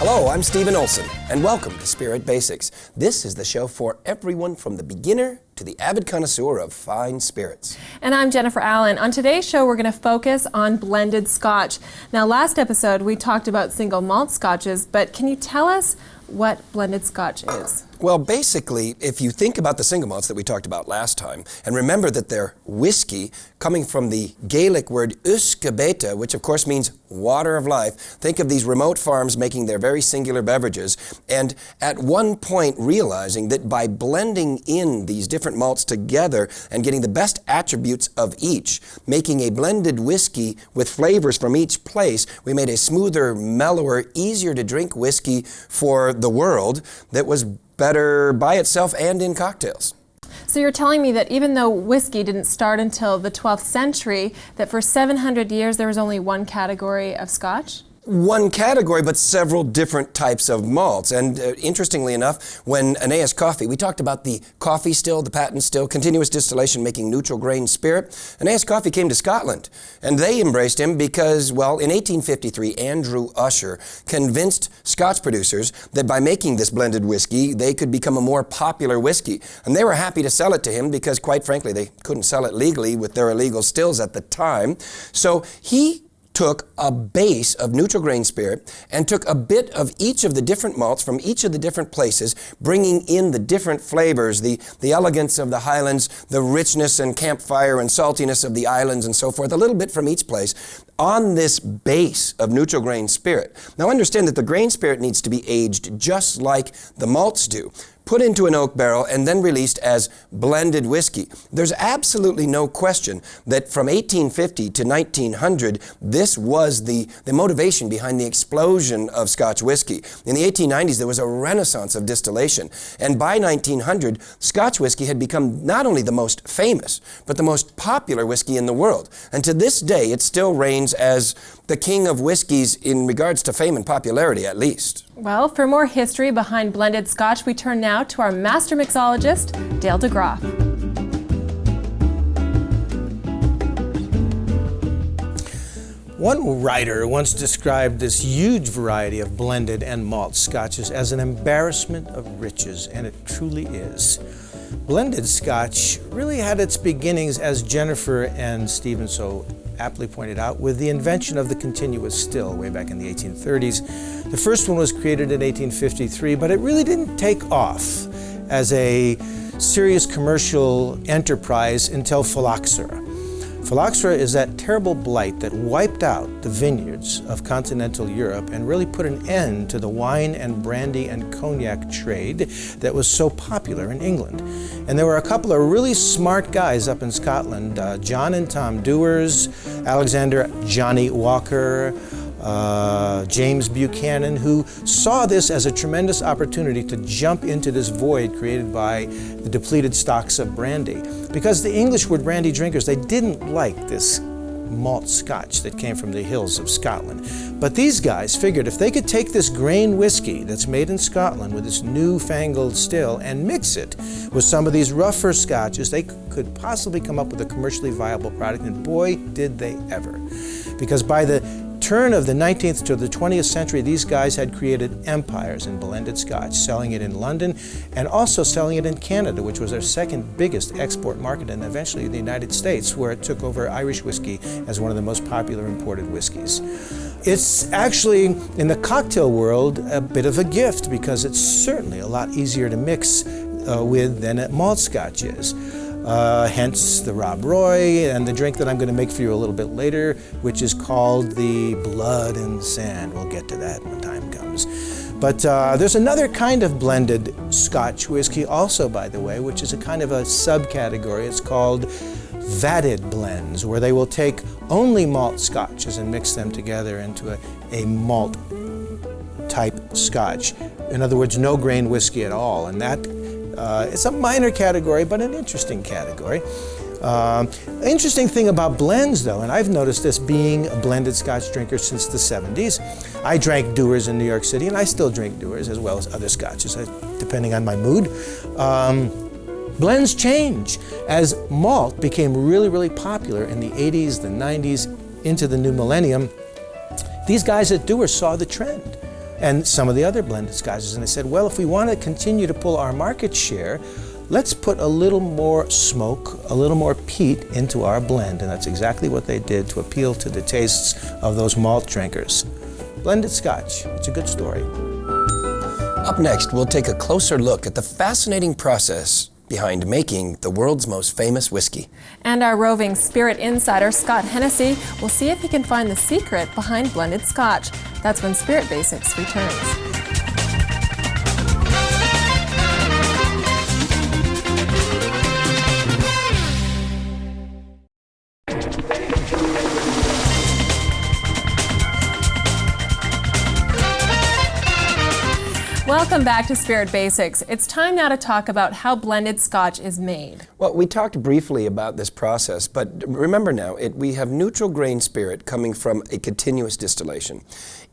Hello, I'm Stephen Olson, and welcome to Spirit Basics. This is the show for everyone from the beginner to the avid connoisseur of fine spirits. And I'm Jennifer Allan. On today's show, we're going to focus on blended Scotch. Now, last episode, we talked about single malt Scotches, but can you tell us what blended Scotch is? Well, basically, if you think about the single malts that we talked about last time, and remember that they're whiskey, coming from the Gaelic word uskebeta, which of course means water of life, think of these remote farms making their very singular beverages, and at one point realizing that by blending in these different malts together and getting the best attributes of each, making a blended whiskey with flavors from each place, we made a smoother, mellower, easier to drink whiskey for the world that was better by itself and in cocktails. So you're telling me that even though whiskey didn't start until the 12th century, that for 700 years there was only one category of Scotch? One category, but several different types of malts. And interestingly enough, when Aeneas Coffee, we talked about the coffee still, the patent still, continuous distillation making neutral grain spirit. Aeneas Coffee came to Scotland, and they embraced him because, well, in 1853, Andrew Usher convinced Scotch producers that by making this blended whiskey, they could become a more popular whiskey. And they were happy to sell it to him because, quite frankly, they couldn't sell it legally with their illegal stills at the time. So he took a base of neutral grain spirit and took a bit of each of the different malts from each of the different places, bringing in the different flavors, the elegance of the Highlands, the richness and campfire and saltiness of the islands and so forth, a little bit from each place, on this base of neutral grain spirit. Now understand that the grain spirit needs to be aged just like the malts do, put into an oak barrel and then released as blended whiskey. There's absolutely no question that from 1850 to 1900, this was the motivation behind the explosion of Scotch whiskey. In the 1890s, there was a renaissance of distillation. And by 1900, Scotch whiskey had become not only the most famous, but the most popular whiskey in the world. And to this day, it still reigns as the king of whiskeys in regards to fame and popularity, at least. Well, for more history behind blended Scotch, we turn now to our master mixologist, Dale Degroff. One writer once described this huge variety of blended and malt Scotches as an embarrassment of riches, and it truly is. Blended Scotch really had its beginnings, as Jennifer and Stephen so aptly pointed out, with the invention of the continuous still way back in the 1830s. The first one was created in 1853, but it really didn't take off as a serious commercial enterprise until phylloxera. Phylloxera is that terrible blight that wiped out the vineyards of continental Europe and really put an end to the wine and brandy and cognac trade that was so popular in England. And there were a couple of really smart guys up in Scotland, John and Tom Dewars, Alexander Johnny Walker, James Buchanan, who saw this as a tremendous opportunity to jump into this void created by the depleted stocks of brandy. Because the English were brandy drinkers, they didn't like this malt Scotch that came from the hills of Scotland. But these guys figured if they could take this grain whiskey that's made in Scotland with this newfangled still and mix it with some of these rougher Scotches, they could possibly come up with a commercially viable product, and boy, did they ever. Because by the turn of the 19th to the 20th century, these guys had created empires in blended Scotch, selling it in London and also selling it in Canada, which was their second biggest export market, and eventually the United States, where it took over Irish whiskey as one of the most popular imported whiskeys. It's actually, in the cocktail world, a bit of a gift because it's certainly a lot easier to mix with than a malt Scotch is. Hence the Rob Roy and the drink that I'm going to make for you a little bit later, which is called the Blood and Sand. We'll get to that when time comes. But there's another kind of blended Scotch whiskey also, by the way, which is a kind of a subcategory. It's called vatted blends, where they will take only malt Scotches and mix them together into a malt type Scotch. In other words, no grain whiskey at all. And that it's a minor category, but an interesting category. Interesting thing about blends, though, and I've noticed this being a blended Scotch drinker since the 70s. I drank Dewar's in New York City, and I still drink Dewar's as well as other Scotches, depending on my mood. Blends change as malt became really, really popular in the 80s, the 90s, into the new millennium. These guys at Dewar's saw the trend. and some of the other blended scotches. And they said, well, if we want to continue to pull our market share, let's put a little more smoke, a little more peat into our blend. And that's exactly what they did to appeal to the tastes of those malt drinkers. Blended Scotch, it's a good story. Up next, we'll take a closer look at the fascinating process behind making the world's most famous whiskey. And our roving spirit insider, Scott Hennessy, will see if he can find the secret behind blended Scotch. That's when Spirit Basics returns. Welcome back to Spirit Basics. It's time now to talk about how blended Scotch is made. Well, we talked briefly about this process, but remember now, we have neutral grain spirit coming from a continuous distillation.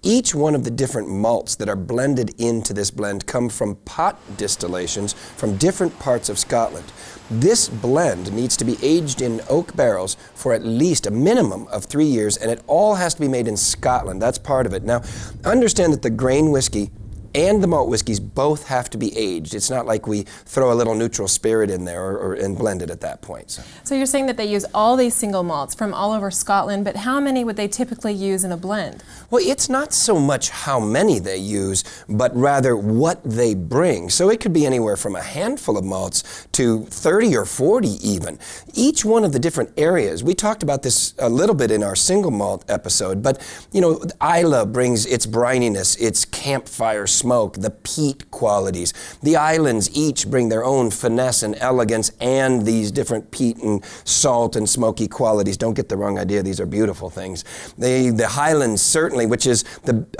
Each one of the different malts that are blended into this blend come from pot distillations from different parts of Scotland. This blend needs to be aged in oak barrels for at least a minimum of 3 years, and it all has to be made in Scotland. That's part of it. Now, understand that the grain whiskey and the malt whiskeys both have to be aged. It's not like we throw a little neutral spirit in there and blend it at that point. So you're saying that they use all these single malts from all over Scotland, but how many would they typically use in a blend? Well, it's not so much how many they use, but rather what they bring. So it could be anywhere from a handful of malts to 30 or 40 even. Each one of the different areas, we talked about this a little bit in our single malt episode, but you know, Islay brings its brininess, its campfire smoke, the peat qualities. The islands each bring their own finesse and elegance and these different peat and salt and smoky qualities. Don't get the wrong idea, these are beautiful things. The Highlands certainly, which is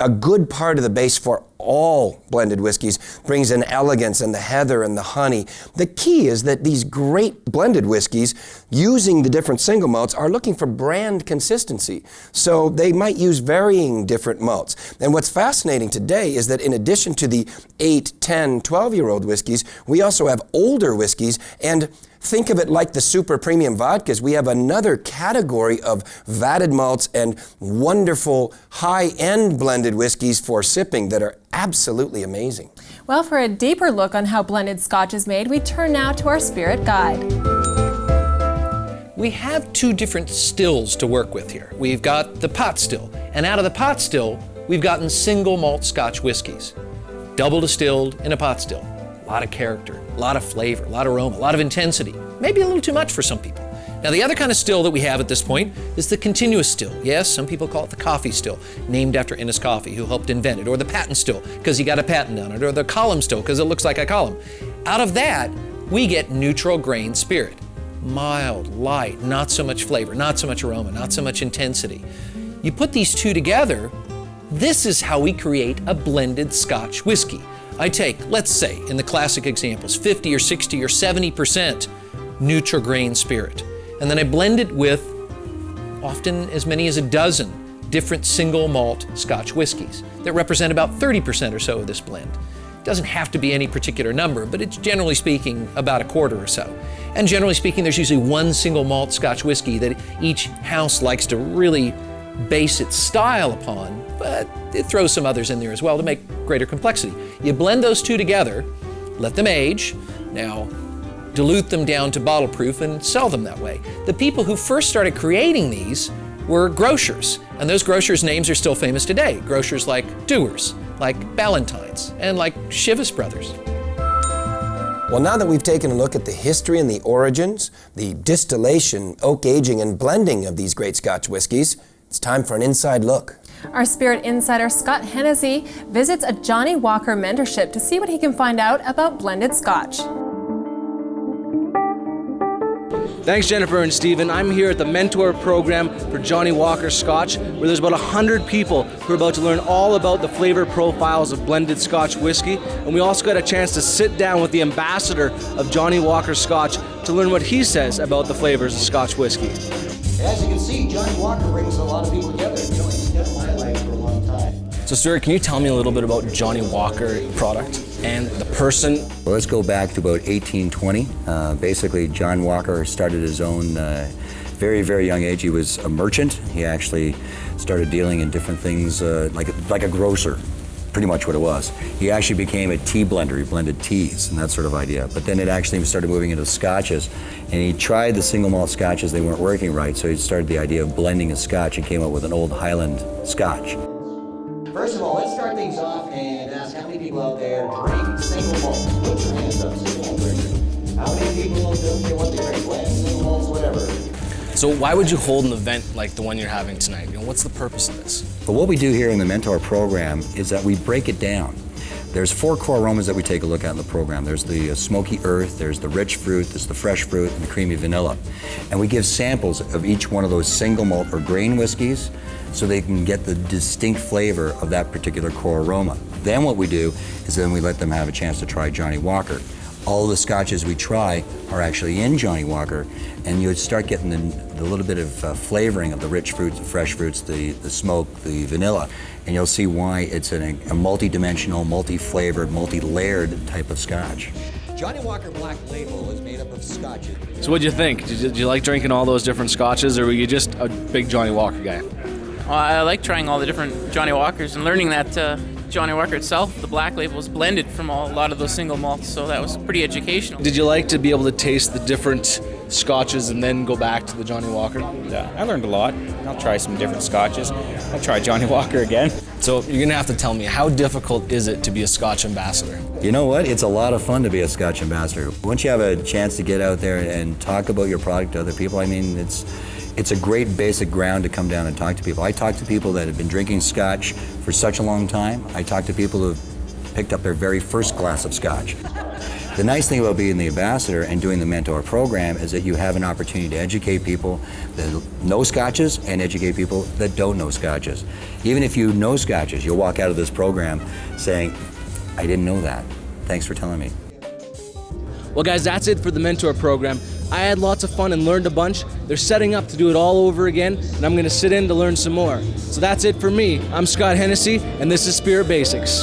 a good part of the base for all blended whiskeys, brings an elegance and the heather and the honey. The key is that these great blended whiskeys, using the different single malts, are looking for brand consistency. So they might use varying different malts. And what's fascinating today is that in addition to the 8, 10, 12-year-old whiskeys, we also have older whiskeys, and think of it like the super premium vodkas. We have another category of vatted malts and wonderful high-end blended whiskeys for sipping that are absolutely amazing. Well, for a deeper look on how blended Scotch is made, we turn now to our Spirit Guide. We have two different stills to work with here. We've got the pot still, and out of the pot still, we've gotten single malt Scotch whiskeys, double distilled in a pot still. A lot of character, a lot of flavor, a lot of aroma, a lot of intensity. Maybe a little too much for some people. Now, the other kind of still that we have at this point is the continuous still. Yes, some people call it the coffee still, named after Innis Coffee, who helped invent it, or the patent still, because he got a patent on it, or the column still, because it looks like a column. Out of that, we get neutral grain spirit. Mild, light, not so much flavor, not so much aroma, not so much intensity. You put these two together, this is how we create a blended Scotch whiskey. I take, let's say, in the classic examples, 50 or 60 or 70% neutral grain spirit. And then I blend it with often as many as a dozen different single malt Scotch whiskeys that represent about 30% or so of this blend. It doesn't have to be any particular number, but it's generally speaking about a quarter or so. And generally speaking, there's usually one single malt Scotch whiskey that each house likes to really base its style upon, but it throws some others in there as well to make greater complexity. You blend those two together, let them age. Now, dilute them down to bottle proof and sell them that way. The people who first started creating these were grocers, and those grocers' names are still famous today. Grocers like Dewar's, like Ballantyne's, and like Chivas Brothers. Well, now that we've taken a look at the history and the origins, the distillation, oak aging, and blending of these great Scotch whiskeys, it's time for an inside look. Our Spirit Insider, Scott Hennessy, visits a Johnny Walker mentorship to see what he can find out about blended Scotch. Thanks, Jennifer and Stephen. I'm here at the Mentor Program for Johnny Walker Scotch, where there's about 100 people who are about to learn all about the flavor profiles of blended Scotch whiskey. And we also got a chance to sit down with the ambassador of Johnny Walker Scotch to learn what he says about the flavors of Scotch whiskey. As you can see, Johnny Walker brings a lot of people together. You know, he's been in my life for a long time. So, Stuart, can you tell me a little bit about Johnny Walker product and the person? Well, let's go back to about 1820. Basically, John Walker started his own very, very young age. He was a merchant. He actually started dealing in different things like a grocer. pretty much what it was. He actually became a tea blender. He blended teas and that sort of idea. But then it actually started moving into scotches, and he tried the single malt scotches. They weren't working right, so he started the idea of blending a scotch and came up with an old Highland Scotch. First of all, let's start things off and ask how many people out there drink single malts. Put your hands up, single malt drinkers. How many people don't care what they drink? Blend, single malts, whatever. So why would you hold an event like the one you're having tonight? You know, what's the purpose of this? But what we do here in the Mentor program is that we break it down. There's 4 core aromas that we take a look at in the program. There's the smoky earth, there's the rich fruit, there's the fresh fruit, and the creamy vanilla. And we give samples of each one of those single malt or grain whiskeys so they can get the distinct flavor of that particular core aroma. Then what we do is then we let them have a chance to try Johnny Walker. All the scotches we try are actually in Johnny Walker, and you start getting the little bit of flavoring of the rich fruits, the fresh fruits, the smoke, the vanilla, and you'll see why it's a multi-dimensional, multi-flavored, multi-layered type of scotch. Johnny Walker Black Label is made up of scotches. So what'd you think? Did you like drinking all those different scotches, or were you just a big Johnny Walker guy? Well, I like trying all the different Johnny Walkers and learning that Johnny Walker itself, the black label, is blended from a lot of those single malts, so that was pretty educational. Did you like to be able to taste the different scotches and then go back to the Johnny Walker? Yeah, I learned a lot. I'll try some different scotches. I'll try Johnny Walker again. So you're gonna have to tell me, how difficult is it to be a Scotch ambassador? You know what? It's a lot of fun to be a Scotch ambassador. Once you have a chance to get out there and talk about your product to other people, I mean, it's a great basic ground to come down and talk to people. I talk to people that have been drinking Scotch for such a long time. I talk to people who have picked up their very first glass of Scotch. The nice thing about being the ambassador and doing the mentor program is that you have an opportunity to educate people that know Scotches and educate people that don't know Scotches. Even if you know Scotches, you'll walk out of this program saying, I didn't know that. Thanks for telling me. Well guys, that's it for the Mentor program. I had lots of fun and learned a bunch. They're setting up to do it all over again, and I'm gonna sit in to learn some more. So that's it for me. I'm Scott Hennessy, and this is Spirit Basics.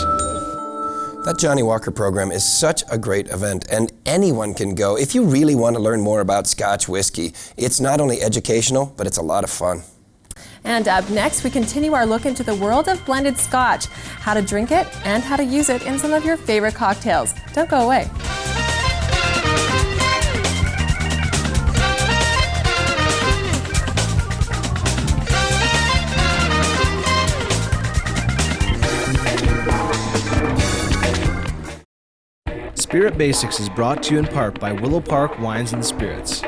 That Johnny Walker program is such a great event, and anyone can go. If you really want to learn more about Scotch whiskey, it's not only educational, but it's a lot of fun. And up next, we continue our look into the world of blended Scotch, how to drink it and how to use it in some of your favorite cocktails. Don't go away. Spirit Basics is brought to you in part by Willow Park Wines and Spirits.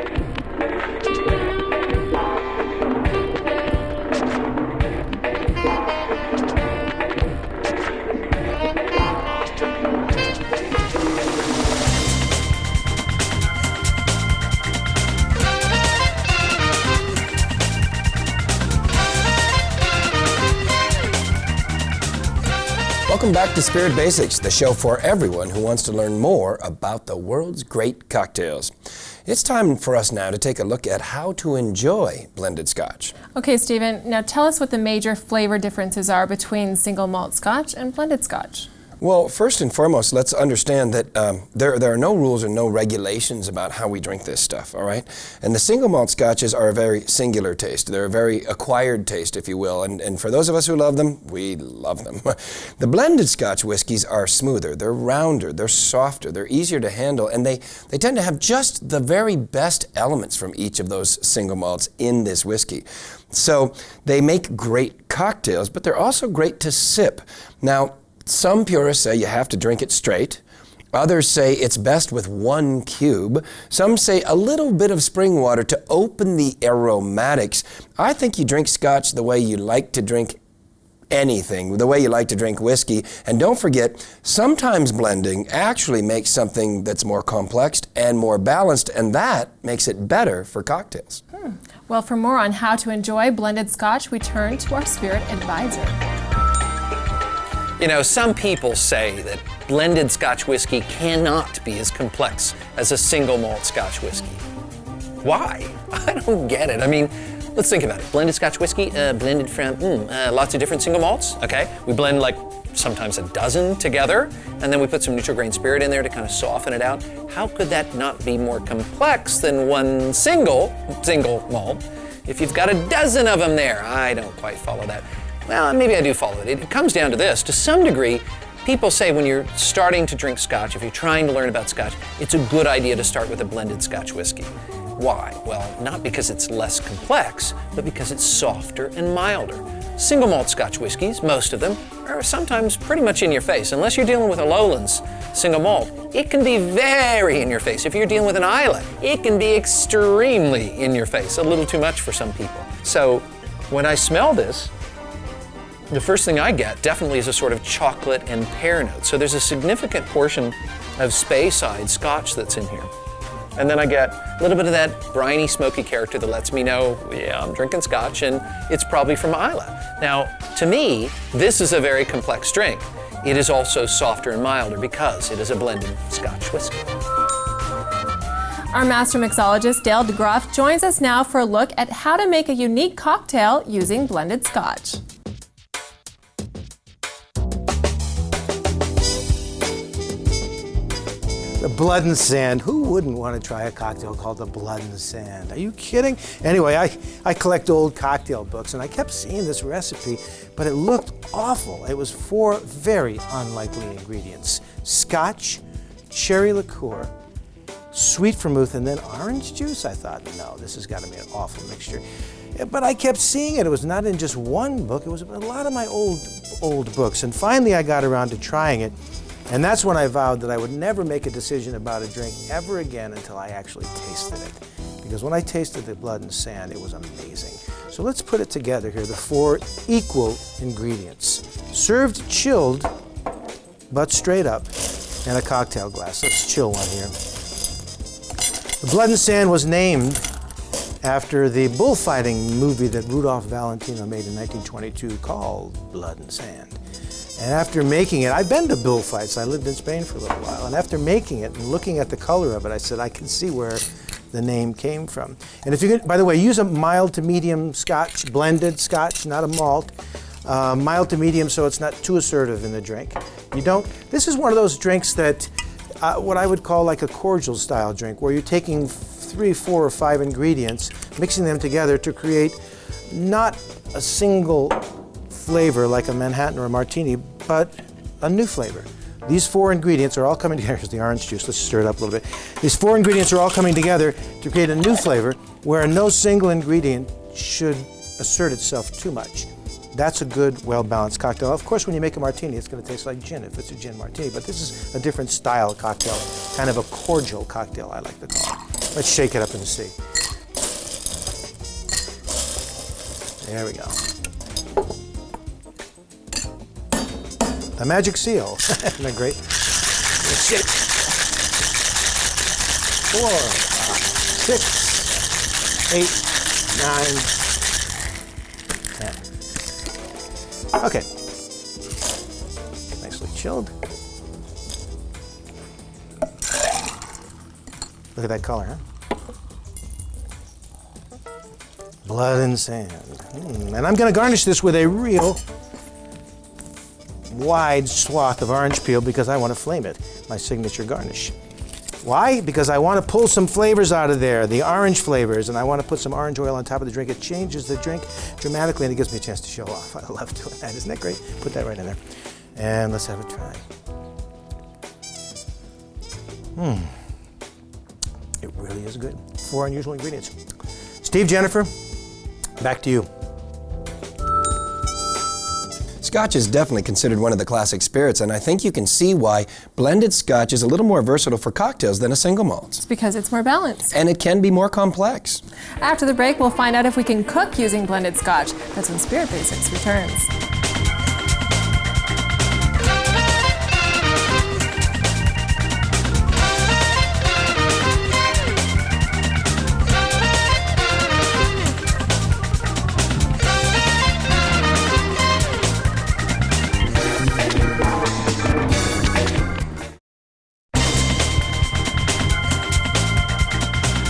Welcome back to Spirit Basics, the show for everyone who wants to learn more about the world's great cocktails. It's time for us now to take a look at how to enjoy blended Scotch. Okay, Stephen, now tell us what the major flavor differences are between single malt Scotch and blended Scotch. Well, first and foremost, let's understand that there are no rules or no regulations about how we drink this stuff, all right? And the single malt Scotches are a very singular taste. They're a very acquired taste, if you will, and for those of us who love them, we love them. The blended Scotch whiskeys are smoother, they're rounder, they're softer, they're easier to handle, and they tend to have just the very best elements from each of those single malts in this whiskey. So they make great cocktails, but they're also great to sip. Now, some purists say you have to drink it straight. Others say it's best with 1 cube. Some say a little bit of spring water to open the aromatics. I think you drink Scotch the way you like to drink anything, the way you like to drink whiskey. And don't forget, sometimes blending actually makes something that's more complex and more balanced, and that makes it better for cocktails. Well, for more on how to enjoy blended Scotch, we turn to our Spirit Advisor. You know, some people say that blended Scotch whiskey cannot be as complex as a single malt Scotch whiskey. Why? I don't get it. I mean, let's think about it. Blended Scotch whiskey, blended from lots of different single malts, okay? We blend like sometimes a dozen together, and then we put some neutral grain spirit in there to kind of soften it out. How could that not be more complex than one single malt if you've got a dozen of them there? I don't quite follow that. Well, maybe I do follow it. It comes down to this. To some degree, people say when you're starting to drink Scotch, if you're trying to learn about Scotch, it's a good idea to start with a blended Scotch whiskey. Why? Well, not because it's less complex, but because it's softer and milder. Single malt Scotch whiskeys, most of them, are sometimes pretty much in your face. Unless you're dealing with a Lowlands single malt, it can be very in your face. If you're dealing with an Islay, it can be extremely in your face, a little too much for some people. So when I smell this, the first thing I get definitely is a sort of chocolate and pear note. So there's a significant portion of Speyside Scotch that's in here. And then I get a little bit of that briny, smoky character that lets me know, yeah, I'm drinking Scotch and it's probably from Islay. Now, to me, this is a very complex drink. It is also softer and milder because it is a blended Scotch whiskey. Our master mixologist, Dale Degroff, joins us now for a look at how to make a unique cocktail using blended Scotch. The Blood and Sand. Who wouldn't want to try a cocktail called the Blood and Sand? Are you kidding? Anyway, I collect old cocktail books, and I kept seeing this recipe, but it looked awful. It was 4 very unlikely ingredients: Scotch, cherry liqueur, sweet vermouth, and then orange juice. I thought, no, this has got to be an awful mixture. But I kept seeing it. It was not in just one book. It was a lot of my old books. And finally, I got around to trying it. And that's when I vowed that I would never make a decision about a drink ever again until I actually tasted it. Because when I tasted the Blood and Sand, it was amazing. So let's put it together here, the 4 equal ingredients. Served chilled, but straight up, in a cocktail glass. Let's chill one here. The Blood and Sand was named after the bullfighting movie that Rudolph Valentino made in 1922 called Blood and Sand. And after making it, I've been to bullfights. I lived in Spain for a little while. And after making it and looking at the color of it, I said, I can see where the name came from. And if you can, by the way, use a mild to medium Scotch, blended Scotch, not a malt. Mild to medium so it's not too assertive in the drink. This is one of those drinks that, what I would call like a cordial style drink, where you're taking 3, 4, or 5 ingredients, mixing them together to create not a single flavor like a Manhattan or a martini, but a new flavor. These 4 ingredients are all coming together. Here's the orange juice. Let's stir it up a little bit. These 4 ingredients are all coming together to create a new flavor where no single ingredient should assert itself too much. That's a good, well-balanced cocktail. Of course, when you make a martini, it's going to taste like gin if it's a gin martini, but this is a different style cocktail, kind of a cordial cocktail, I like to call it. Let's shake it up and see. There we go. The magic seal. Isn't that great? 6, 4, 6, 8, 9, 10. Okay. Nicely chilled. Look at that color, huh? Blood and Sand. And I'm going to garnish this with a real wide swath of orange peel because I want to flame it, my signature garnish. Why? Because I want to pull some flavors out of there, the orange flavors, and I want to put some orange oil on top of the drink. It changes the drink dramatically and it gives me a chance to show off. I love doing that. Isn't that great? Put that right in there. And let's have a try. It really is good. 4 unusual ingredients. Steve, Jennifer, back to you. Scotch is definitely considered one of the classic spirits, and I think you can see why blended Scotch is a little more versatile for cocktails than a single malt. It's because it's more balanced. And it can be more complex. After the break, we'll find out if we can cook using blended Scotch. That's when Spirit Basics returns.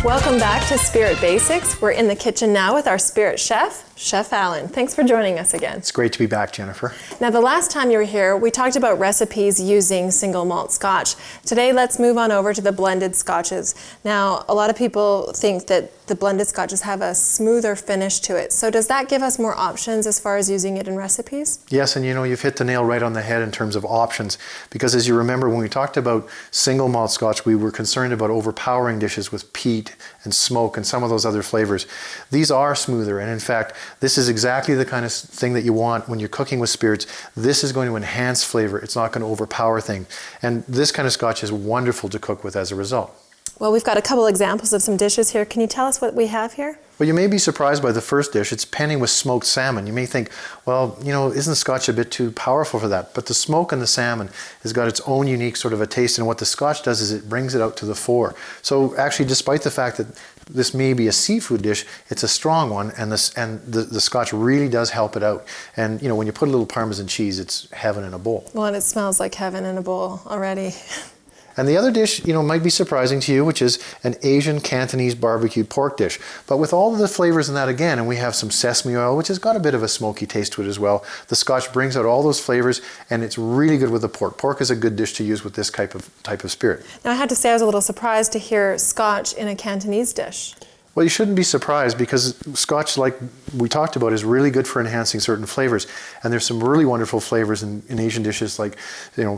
Welcome back to Spirit Basics. We're in the kitchen now with our Spirit Chef, Chef Allan, thanks for joining us again. It's great to be back, Jennifer. Now, the last time you were here, we talked about recipes using single malt Scotch. Today, let's move on over to the blended Scotches. Now, a lot of people think that the blended Scotches have a smoother finish to it. So does that give us more options as far as using it in recipes? Yes, and you've hit the nail right on the head in terms of options, because as you remember, when we talked about single malt Scotch, we were concerned about overpowering dishes with peat and smoke and some of those other flavors. These are smoother, and in fact, this is exactly the kind of thing that you want when you're cooking with spirits. This is going to enhance flavor. It's not going to overpower things. And this kind of Scotch is wonderful to cook with as a result. Well, we've got a couple examples of some dishes here. Can you tell us what we have here? Well, you may be surprised by the first dish. It's penny with smoked salmon. You may think, well, isn't Scotch a bit too powerful for that? But the smoke and the salmon has got its own unique sort of a taste, and what the Scotch does is it brings it out to the fore. So actually, despite the fact that this may be a seafood dish, it's a strong one, and the Scotch really does help it out. And when you put a little Parmesan cheese, it's heaven in a bowl. Well, and it smells like heaven in a bowl already. And the other dish, might be surprising to you, which is an Asian Cantonese barbecued pork dish. But with all of the flavors in that again, and we have some sesame oil, which has got a bit of a smoky taste to it as well. The Scotch brings out all those flavors, and it's really good with the pork. Pork is a good dish to use with this type of spirit. Now, I had to say I was a little surprised to hear Scotch in a Cantonese dish. Well, you shouldn't be surprised, because Scotch, like we talked about, is really good for enhancing certain flavors. And there's some really wonderful flavors in Asian dishes like,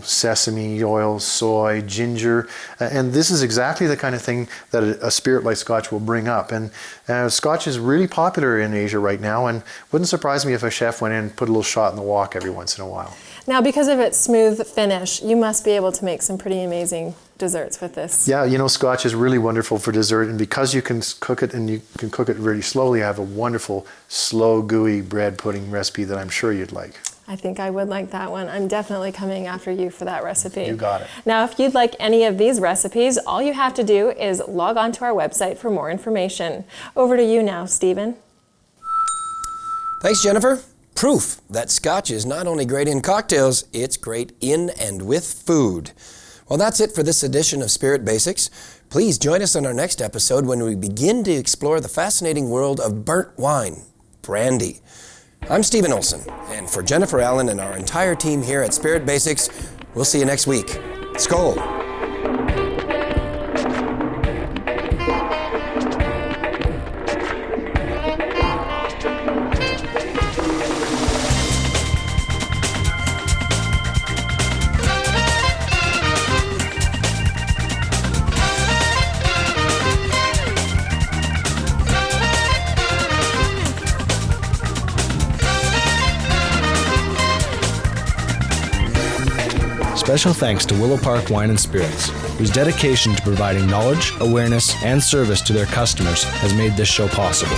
sesame oil, soy, ginger. And this is exactly the kind of thing that a spirit like Scotch will bring up. And Scotch is really popular in Asia right now, and wouldn't surprise me if a chef went in and put a little shot in the wok every once in a while. Now, because of its smooth finish, you must be able to make some pretty amazing desserts with this. Yeah, Scotch is really wonderful for dessert, and because you can cook it and you can cook it really slowly, I have a wonderful slow gooey bread pudding recipe that I'm sure you'd like. I think I would like that one. I'm definitely coming after you for that recipe. You got it. Now, if you'd like any of these recipes, all you have to do is log on to our website for more information. Over to you now, Stephen. Thanks, Jennifer. Proof that Scotch is not only great in cocktails, it's great in and with food. Well, that's it for this edition of Spirit Basics. Please join us on our next episode when we begin to explore the fascinating world of burnt wine, brandy. I'm Stephen Olson, and for Jennifer Allan and our entire team here at Spirit Basics, we'll see you next week. Skål! Special thanks to Willow Park Wine and Spirits, whose dedication to providing knowledge, awareness, and service to their customers has made this show possible.